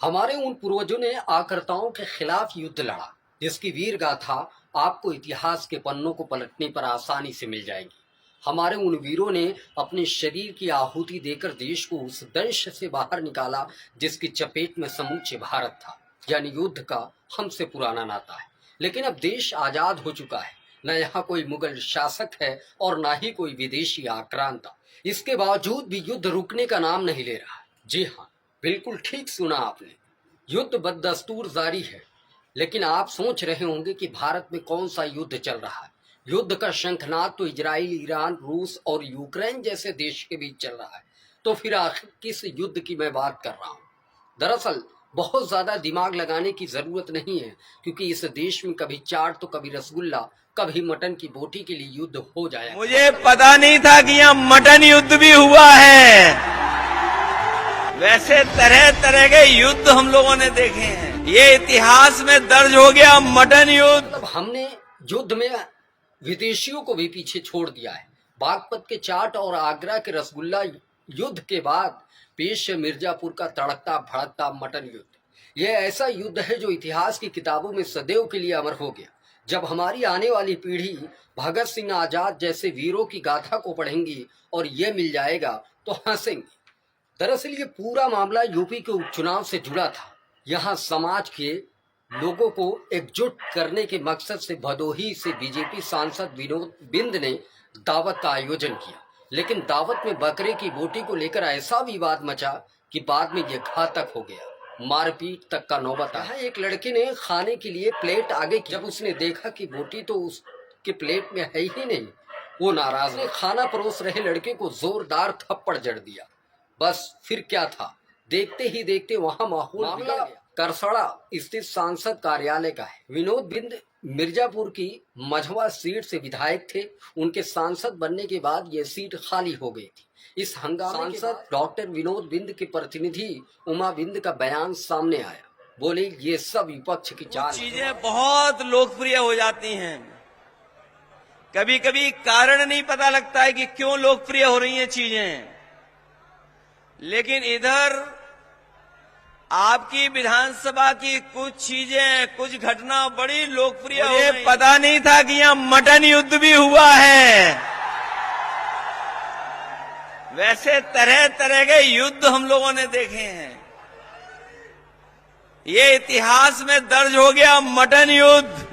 हमारे उन पूर्वजों ने आक्रताओं के खिलाफ युद्ध लड़ा, जिसकी वीर गाथा आपको इतिहास के पन्नों को पलटने पर आसानी से मिल जाएगी। हमारे उन वीरों ने अपने शरीर की आहुति देकर देश को उस दंश से बाहर निकाला जिसकी चपेट में समूचे भारत था। यानी युद्ध का हमसे पुराना नाता है। लेकिन अब देश आजाद हो चुका है, न यहाँ कोई मुगल शासक है और न ही कोई विदेशी आक्रांता। इसके बावजूद भी युद्ध रुकने का नाम नहीं ले रहा। जी हाँ, बिल्कुल ठीक सुना आपने, युद्ध बददस्तूर जारी है। लेकिन आप सोच रहे होंगे कि भारत में कौन सा युद्ध चल रहा है। युद्ध का शंखनाद तो इजराइल, ईरान, रूस और यूक्रेन जैसे देश के बीच चल रहा है। तो फिर आखिर किस युद्ध की मैं बात कर रहा हूँ? दरअसल बहुत ज्यादा दिमाग लगाने की जरूरत नहीं है, क्योंकि इस देश में कभी चाट तो कभी रसगुल्ला, कभी मटन की बोटी के लिए युद्ध हो जाए। मुझे पता नहीं था कि यहाँ मटन युद्ध भी हुआ है। वैसे तरह तरह के युद्ध हम लोगों ने देखे हैं, ये इतिहास में दर्ज हो गया मटन युद्ध। मतलब हमने युद्ध में विदेशियों को भी पीछे छोड़ दिया है। बागपत के चाट और आगरा के रसगुल्ला युद्ध के बाद पेश है मिर्जापुर का तड़कता भड़कता मटन युद्ध। यह ऐसा युद्ध है जो इतिहास की किताबों में सदैव के लिए अमर हो गया। जब हमारी आने वाली पीढ़ी भगत सिंह, आजाद जैसे वीरों की गाथा को पढ़ेंगी और ये मिल जाएगा तो हंसेंगे। दरअसल ये पूरा मामला यूपी के उपचुनाव से जुड़ा था। यहाँ समाज के लोगों को एकजुट करने के मकसद से भदोही से बीजेपी सांसद विनोद बिंद ने दावत का आयोजन किया। लेकिन दावत में बकरे की बोटी को लेकर ऐसा विवाद मचा कि बाद में यह घातक हो गया, मारपीट तक का नौबत आया। एक लड़के ने खाने के लिए प्लेट आगे की। जब उसने देखा कि बोटी तो उसके प्लेट में है ही नहीं, वो नाराज ने खाना परोस रहे लड़के को जोरदार थप्पड़ जड़ दिया। बस फिर क्या था, देखते ही देखते वहां माहौल बिगड़ गया। करसड़ा स्थित सांसद कार्यालय का है। विनोद बिंद मिर्जापुर की मझवा सीट से विधायक थे। उनके सांसद बनने के बाद यह सीट खाली हो गई थी। इस हंगामे सांसद डॉक्टर विनोद बिंद के प्रतिनिधि उमा बिंद का बयान सामने आया। बोले ये सब विपक्ष की चाल। चीजें बहुत लोकप्रिय हो जाती हैं, कभी कभी कारण नहीं पता लगता है कि क्यों लोकप्रिय हो रही हैं चीजें। लेकिन इधर आपकी विधानसभा की कुछ चीजें, कुछ घटना बड़ी लोकप्रिय हो गई। पता नहीं था कि यहाँ मटन युद्ध भी हुआ है। वैसे तरह तरह के युद्ध हम लोगों ने देखे हैं, ये इतिहास में दर्ज हो गया मटन युद्ध।